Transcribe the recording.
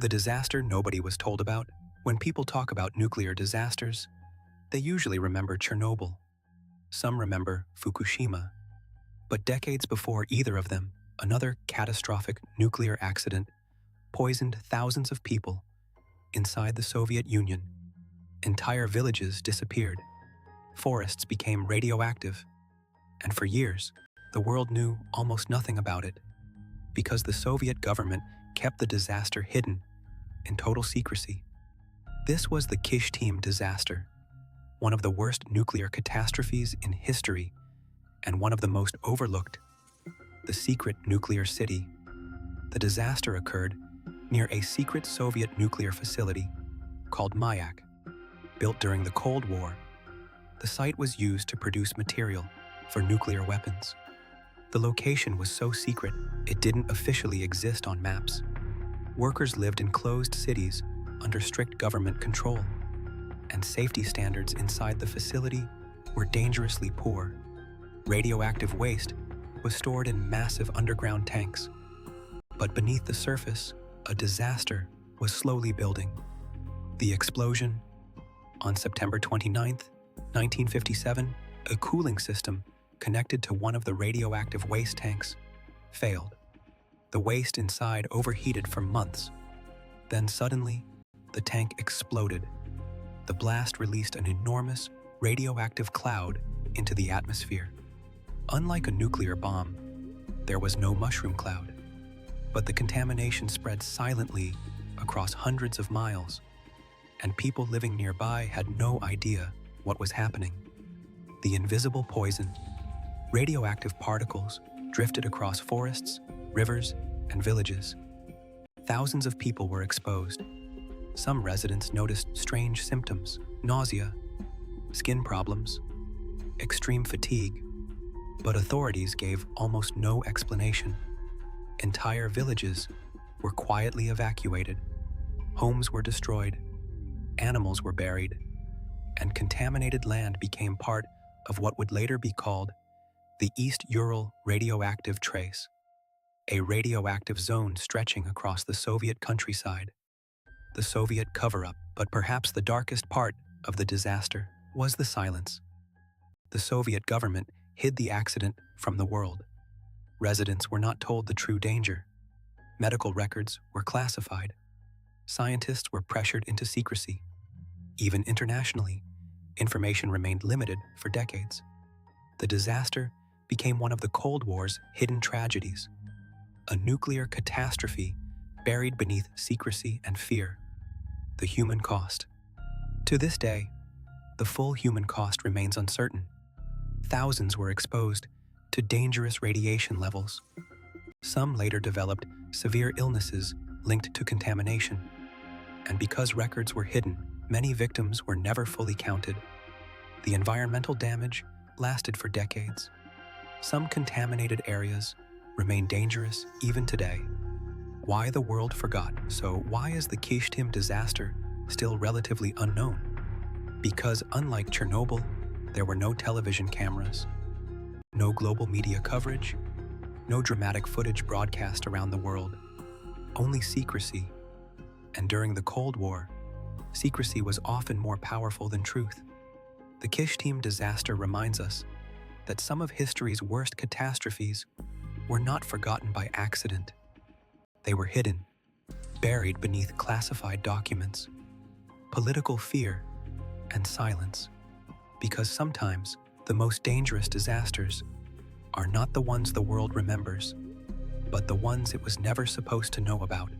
The disaster nobody was told about. When people talk about nuclear disasters, they usually remember Chernobyl. Some remember Fukushima. But decades before either of them, another catastrophic nuclear accident poisoned thousands of people inside the Soviet Union. Entire villages disappeared. Forests became radioactive. And for years, the world knew almost nothing about it, because the Soviet government kept the disaster hidden in total secrecy. This was the Kyshtym Disaster, one of the worst nuclear catastrophes in history and one of the most overlooked, the secret nuclear city. The disaster occurred near a secret Soviet nuclear facility called Mayak, built during the Cold War. The site was used to produce material for nuclear weapons. The location was so secret, it didn't officially exist on maps. Workers lived in closed cities under strict government control, and safety standards inside the facility were dangerously poor. Radioactive waste was stored in massive underground tanks. But beneath the surface, a disaster was slowly building. The explosion. On September 29, 1957, a cooling system connected to one of the radioactive waste tanks failed. The waste inside overheated for months. Then suddenly, the tank exploded. The blast released an enormous radioactive cloud into the atmosphere. Unlike a nuclear bomb, there was no mushroom cloud, but the contamination spread silently across hundreds of miles, and people living nearby had no idea what was happening. The invisible poison, radioactive particles, drifted across forests, rivers, and villages. Thousands of people were exposed. Some residents noticed strange symptoms: nausea, skin problems, extreme fatigue. But authorities gave almost no explanation. Entire villages were quietly evacuated. Homes were destroyed. Animals were buried. And contaminated land became part of what would later be called the East Ural Radioactive Trace, a radioactive zone stretching across the Soviet countryside. The Soviet cover-up, but perhaps the darkest part of the disaster, was the silence. The Soviet government hid the accident from the world. Residents were not told the true danger. Medical records were classified. Scientists were pressured into secrecy. Even internationally, information remained limited for decades. The disaster became one of the Cold War's hidden tragedies, a nuclear catastrophe buried beneath secrecy and fear. The human cost. To this day, the full human cost remains uncertain. Thousands were exposed to dangerous radiation levels. Some later developed severe illnesses linked to contamination. And because records were hidden, many victims were never fully counted. The environmental damage lasted for decades. Some contaminated areas remain dangerous even today. Why the world forgot? So why is the Kyshtym disaster still relatively unknown? Because unlike Chernobyl, there were no television cameras, no global media coverage, no dramatic footage broadcast around the world, only secrecy. And during the Cold War, secrecy was often more powerful than truth. The Kyshtym disaster reminds us that some of history's worst catastrophes were not forgotten by accident. They were hidden, buried beneath classified documents, political fear, and silence. Because sometimes the most dangerous disasters are not the ones the world remembers, but the ones it was never supposed to know about.